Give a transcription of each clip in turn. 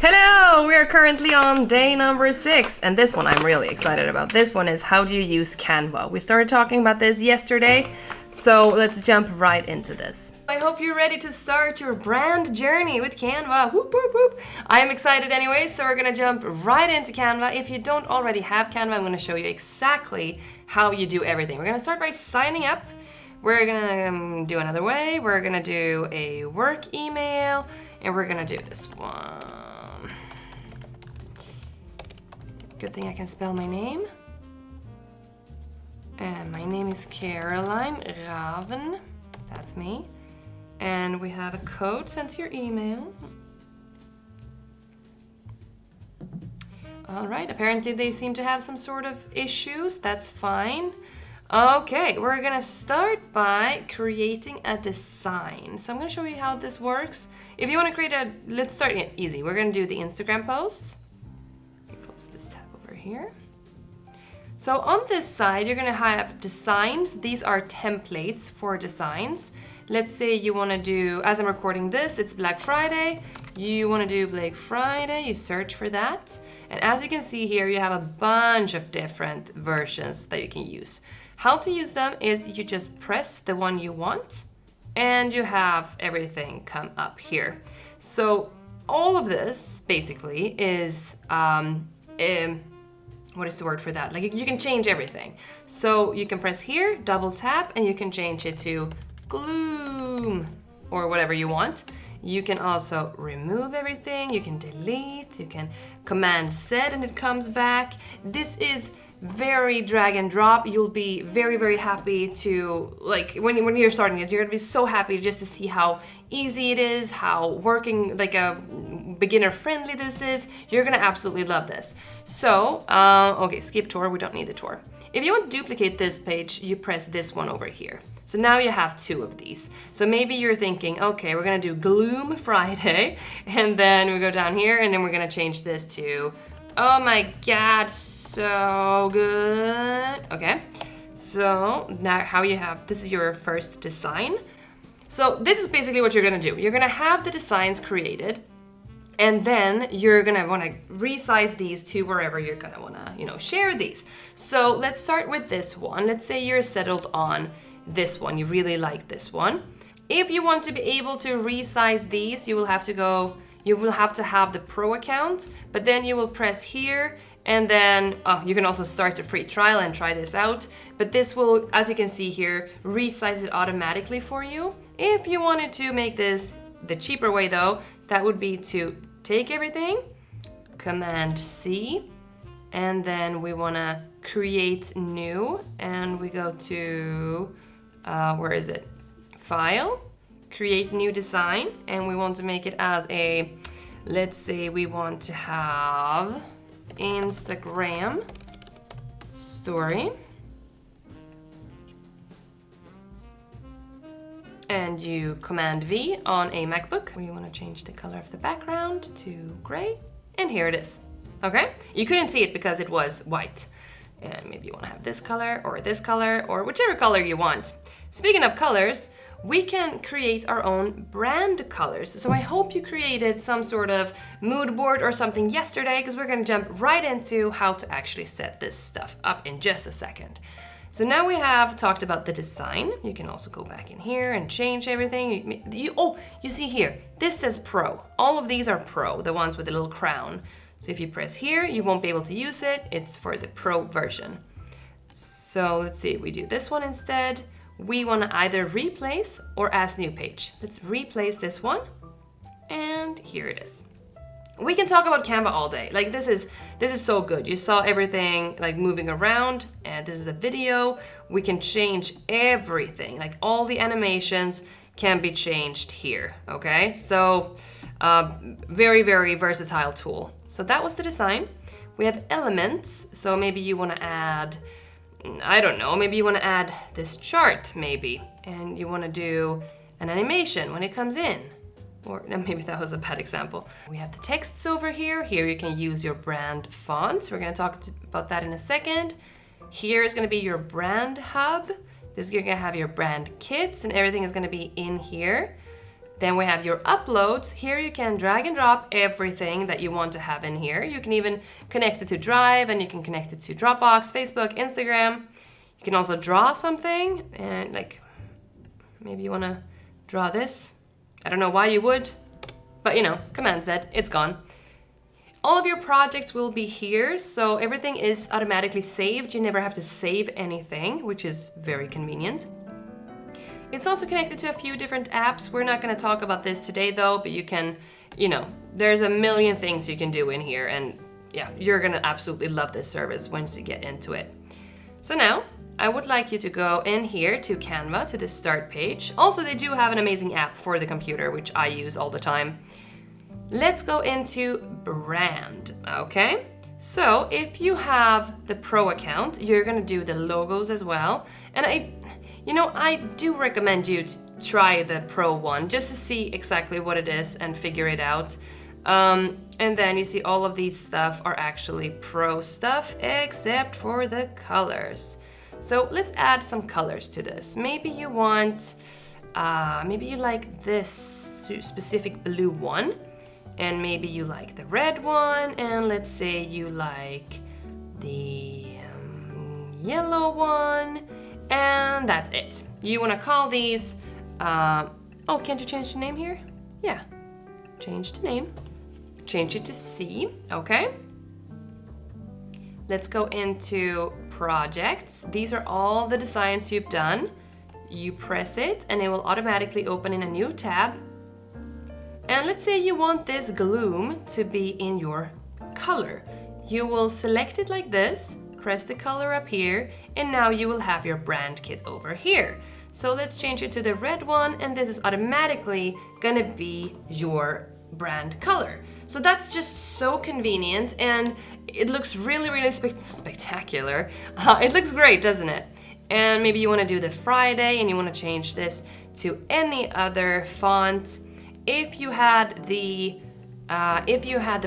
Hello! We are currently on day number 6, and this one I'm really excited about. This one is how do you use Canva. We started talking about this yesterday, so let's jump right into this. I hope you're ready to start your brand journey with Canva. Whoop, whoop, whoop. I am excited anyway, so we're gonna jump right into Canva. If you don't already have Canva, I'm gonna show you exactly how you do everything. We're gonna start by signing up. We're gonna do another way. We're gonna do a work email, and we're gonna do this one. Good thing I can spell my name. And my name is Caroline Ravn. That's me. And we have a code sent to your email. All right, apparently they seem to have some sort of issues. That's fine. Okay, we're gonna start by creating a design. So I'm gonna show you how this works. If you wanna create let's start it easy. We're gonna do the Instagram post. Close this tab over here. So on this side, you're gonna have designs. These are templates for designs. Let's say you wanna do, as I'm recording this, it's Black Friday. You wanna do Black Friday, you search for that. And as you can see here, you have a bunch of different versions that you can use. How to use them is you just press the one you want and you have everything come up here. So all of this basically is, what is the word for that? Like you can change everything. So you can press here, double tap, and you can change it to gloom or whatever you want. You can also remove everything, you can delete, you can command Z and it comes back. This is very drag and drop. You'll be very, very happy to, like, when you're starting this, you're gonna be so happy just to see how easy it is, how working, like a beginner friendly this is. You're gonna absolutely love this. So, okay, skip tour, we don't need the tour. If you want to duplicate this page, you press this one over here. So now you have 2 of these. So maybe you're thinking, okay, we're gonna do Gloom Friday, and then we go down here, and then we're gonna change this to, oh my God, so good. Okay, so now how you have, this is your first design. So this is basically what you're gonna do. You're gonna have the designs created, and then you're gonna wanna resize these to wherever you're gonna wanna, share these. So let's start with this one. Let's say you're settled on this one. You really like this one. If you want to be able to resize these, you will have to have the pro account, but then you will press here, and then you can also start a free trial and try this out. But this will, as you can see here, resize it automatically for you. If you wanted to make this the cheaper way though, that would be to take everything, Command C, and then we wanna create new, and we go to, where is it? File, create new design, and we want to make it as a, let's say we want to have Instagram story. And you Command V on a MacBook. We want to change the color of the background to gray, and here it is. Okay, you couldn't see it because it was white. And maybe you want to have this color or whichever color you want. Speaking of colors, we can create our own brand colors. So I hope you created some sort of mood board or something yesterday, because we're going to jump right into how to actually set this stuff up in just a second. So now we have talked about the design. You can also go back in here and change everything. You see here, this says Pro. All of these are Pro, the ones with the little crown. So if you press here, you won't be able to use it. It's for the Pro version. So let's see, we do this one instead. We want to either replace or add new page. Let's replace this one, and here it is. We can talk about Canva all day. Like this is so good. You saw everything like moving around, and this is a video. We can change everything. Like all the animations can be changed here. Okay, so very, very versatile tool. So that was the design. We have elements. So maybe you want to add, I don't know, maybe you want to add this chart maybe, and you want to do an animation when it comes in. Or maybe that was a bad example. We have the texts over here. Here you can use your brand fonts. We're gonna talk about that in a second. Here is gonna be your brand hub. This is gonna have your brand kits, and everything is gonna be in here. Then we have your uploads. Here you can drag and drop everything that you want to have in here. You can even connect it to Drive, and you can connect it to Dropbox, Facebook, Instagram. You can also draw something, and like maybe you want to draw this. I don't know why you would, but you know, Command Z, it's gone. All of your projects will be here, so everything is automatically saved. You never have to save anything, which is very convenient. It's also connected to a few different apps. We're not going to talk about this today though, but you can, you know, there's a million things you can do in here, and yeah, you're going to absolutely love this service once you get into it. So now, I would like you to go in here to Canva, to the start page. Also, they do have an amazing app for the computer, which I use all the time. Let's go into brand, okay? So if you have the Pro account, you're gonna do the logos as well. And I do recommend you to try the Pro one just to see exactly what it is and figure it out. And then you see all of these stuff are actually Pro stuff, except for the colors. So let's add some colors to this. Maybe you want, maybe you like this specific blue one, and maybe you like the red one, and let's say you like the yellow one, and that's it. You want to call these, oh, can't you change the name here? Yeah, change the name. Change it to C, okay? Let's go into projects. These are all the designs you've done. You press it and it will automatically open in a new tab. And let's say you want this gloom to be in your color. You will select it like this, press the color up here, and now you will have your brand kit over here. So let's change it to the red one, and this is automatically gonna be your brand color. So that's just so convenient, and it looks really, really spectacular. It looks great, doesn't it? And maybe you want to do the Friday and you want to change this to any other font. If you had the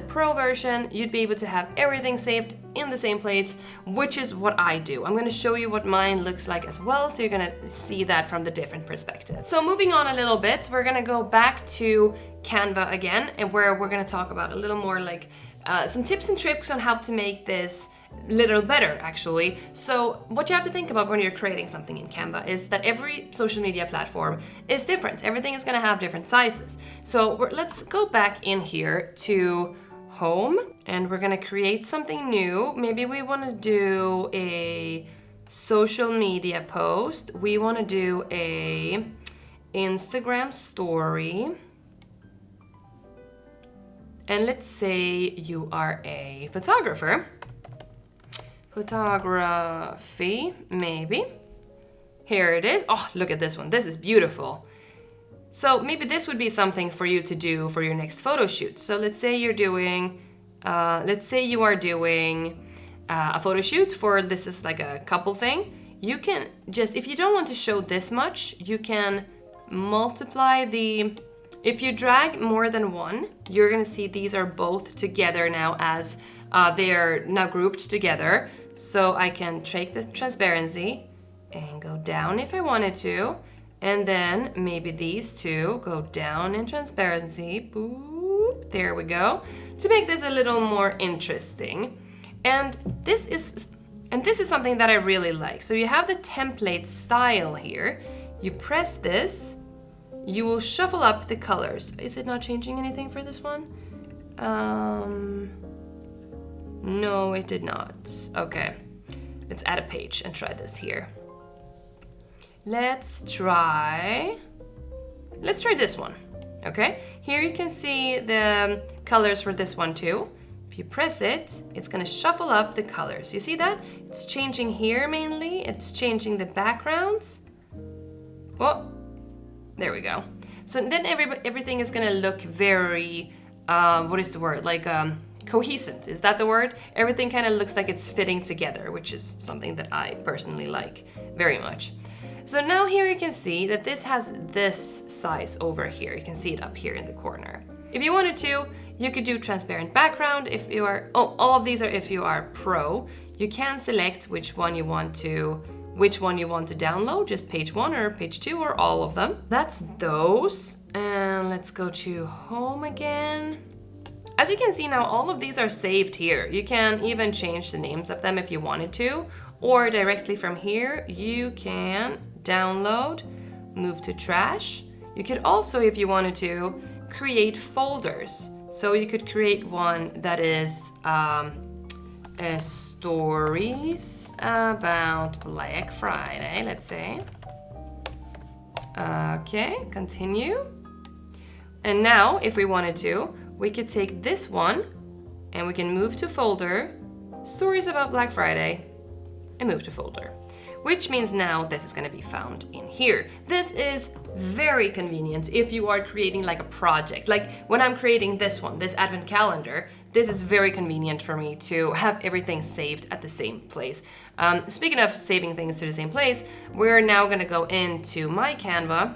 Pro version, you'd be able to have everything saved in the same place, which is what I do. I'm going to show you what mine looks like as well, so you're going to see that from the different perspectives. So moving on a little bit, we're going to go back to Canva again, and where we're going to talk about a little more like some tips and tricks on how to make this a little better, actually. So what you have to think about when you're creating something in Canva is that every social media platform is different. Everything is going to have different sizes. So let's go back in here to Home, and we're going to create something new. Maybe we want to do a social media post. We want to do a Instagram story. And let's say you are a photographer. Photography, maybe. Here it is. Oh, look at this one. This is beautiful. So maybe this would be something for you to do for your next photo shoot. So let's say you're doing, you are doing a photo shoot for, this is like a couple thing. You can just, if you don't want to show this much, you can multiply the, if you drag more than one, you're gonna see these are both together now as they are now grouped together. So I can take the transparency and go down if I wanted to. And then maybe these two go down in transparency. Boop, there we go. To make this a little more interesting. And this is something that I really like. So you have the template style here. You press this, you will shuffle up the colors. Is it not changing anything for this one? No, it did not. Okay, let's add a page and try this here. Let's try this one, okay? Here you can see the colors for this one too. If you press it, it's gonna shuffle up the colors. You see that? It's changing here mainly. It's changing the backgrounds. Oh, there we go. So then everything is gonna look very, what is the word? Like cohesive, is that the word? Everything kind of looks like it's fitting together, which is something that I personally like very much. So now here you can see that this has this size over here. You can see it up here in the corner. If you wanted to, you could do transparent background. If you are, all of these are if you are pro. You can select which one you want to which one you want to download, just page 1 or page 2 or all of them. That's those. And let's go to home again. As you can see now, all of these are saved here. You can even change the names of them if you wanted to, or directly from here, you can download, move to trash. You could also, if you wanted to, create folders. So you could create one that is stories about Black Friday, let's say. Okay, continue. And now, if we wanted to, we could take this one and we can move to folder, stories about Black Friday, and move to folder. Which means now this is gonna be found in here. This is very convenient if you are creating like a project. Like when I'm creating this one, this advent calendar, this is very convenient for me to have everything saved at the same place. Speaking of saving things to the same place, we're now gonna go into my Canva.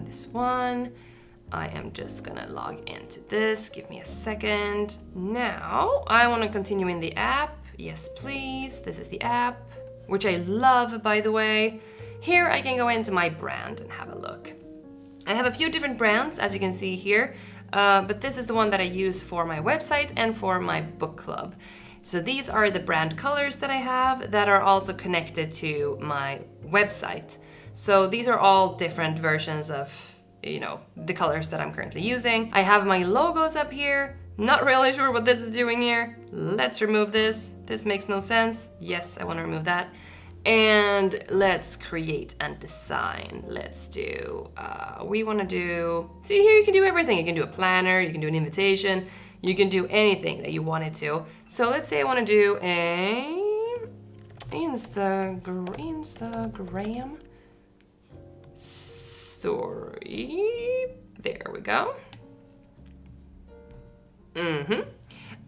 This one, I am just gonna log into this. Give me a second. Now, I wanna continue in the app. Yes, please. This is the app, which I love, by the way. Here I can go into my brand and have a look. I have a few different brands, as you can see here, but this is the one that I use for my website and for my book club. So these are the brand colors that I have that are also connected to my website. So these are all different versions of, you know, the colors that I'm currently using. I have my logos up here. Not really sure what this is doing here. Let's remove this. This makes no sense. Yes, I want to remove that. And let's create and design. Let's do, we want to do, see here you can do everything. You can do a planner, you can do an invitation, you can do anything that you wanted to. So let's say I want to do a Instagram story. There we go.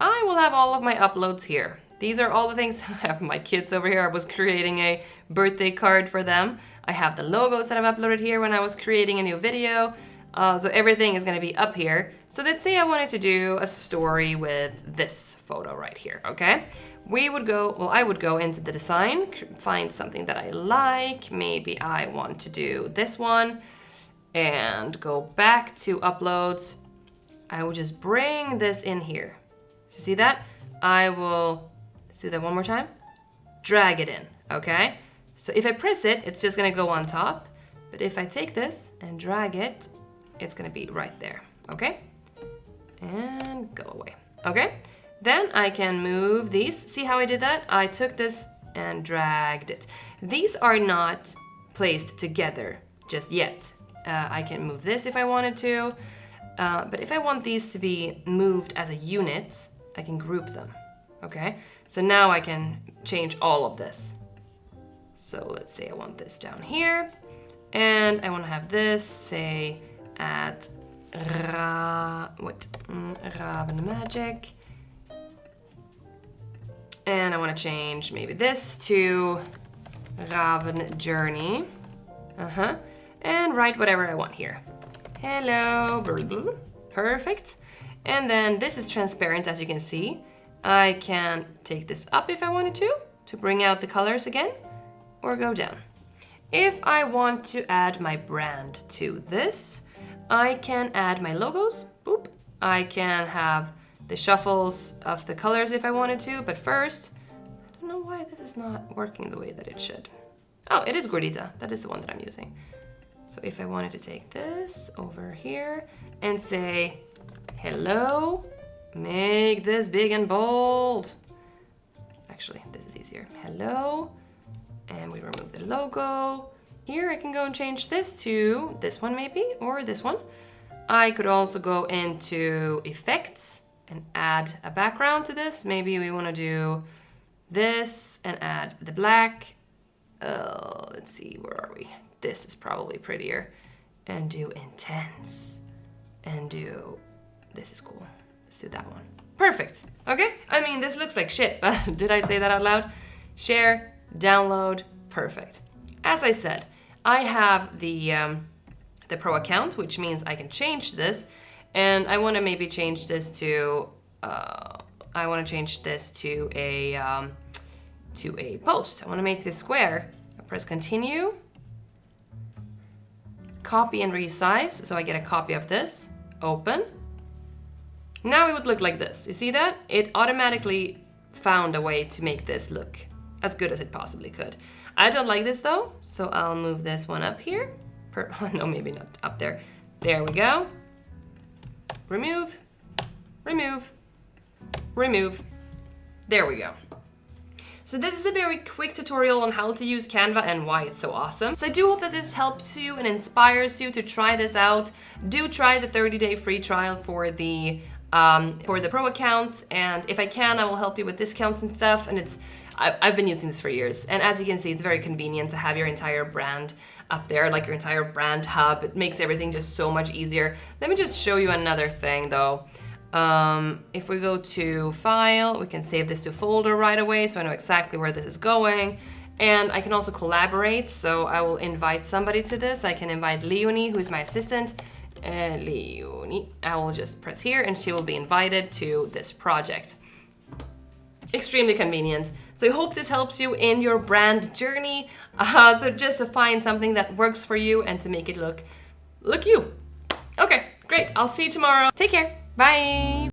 I will have all of my uploads here. These are all the things. I have my kids over here. I was creating a birthday card for them. I have the logos that I've uploaded here when I was creating a new video. So everything is going to be up here. So let's say I wanted to do a story with this photo right here, okay? I would go into the design, find something that I like. Maybe I want to do this one and go back to uploads. I will just bring this in here. See that? I will, let's do that one more time. Drag it in, okay? So if I press it, it's just gonna go on top. But if I take this and drag it, it's gonna be right there, okay? And go away, okay? Then I can move these. See how I did that? I took this and dragged it. These are not placed together just yet. I can move this if I wanted to. But if I want these to be moved as a unit, I can group them, okay? So now I can change all of this. So let's say I want this down here, and I want to have this, say, at ravnmagic. And I want to change maybe this to Ravn journey. And write whatever I want here. Hello, perfect. And then this is transparent, as you can see. I can take this up if I wanted to bring out the colors again, or go down. If I want to add my brand to this, I can add my logos, boop. I can have the shuffles of the colors if I wanted to, but first, I don't know why this is not working the way that it should. Oh, it is Gordita, that is the one that I'm using. So if I wanted to take this over here and say, hello, make this big and bold. Actually, this is easier. Hello, and we remove the logo. Here I can go and change this to this one maybe, or this one. I could also go into effects and add a background to this. Maybe we want to do this and add the black. Let's see, where are we? This is probably prettier. And do intense. And do, this is cool. Let's do that one. Perfect. Okay? I mean, this looks like shit, but did I say that out loud? Share, download, perfect. As I said, I have the pro account, which means I can change this. And I want to maybe change this to, a to a post. I want to make this square. I press continue. Copy and resize, so I get a copy of this. Open. Now it would look like this. You see that? It automatically found a way to make this look as good as it possibly could. I don't like this though, so I'll move this one up here. No, maybe not up there. There we go. Remove, remove, remove. There we go. So this is a very quick tutorial on how to use Canva and why it's so awesome. So I do hope that this helps you and inspires you to try this out. Do try the 30-day free trial for the pro account, and if I can, I will help you with discounts and stuff. And I've been using this for years, and as you can see, it's very convenient to have your entire brand up there, like your entire brand hub. It makes everything just so much easier. Let me just show you another thing though. If we go to file, we can save this to folder right away, so I know exactly where this is going. And I can also collaborate, so I will invite somebody to this. I can invite Leonie, who's my assistant. Leonie, I will just press here and she will be invited to this project. Extremely convenient. So I hope this helps you in your brand journey. So just to find something that works for you and to make it look you. Okay, great. I'll see you tomorrow. Take care. Bye.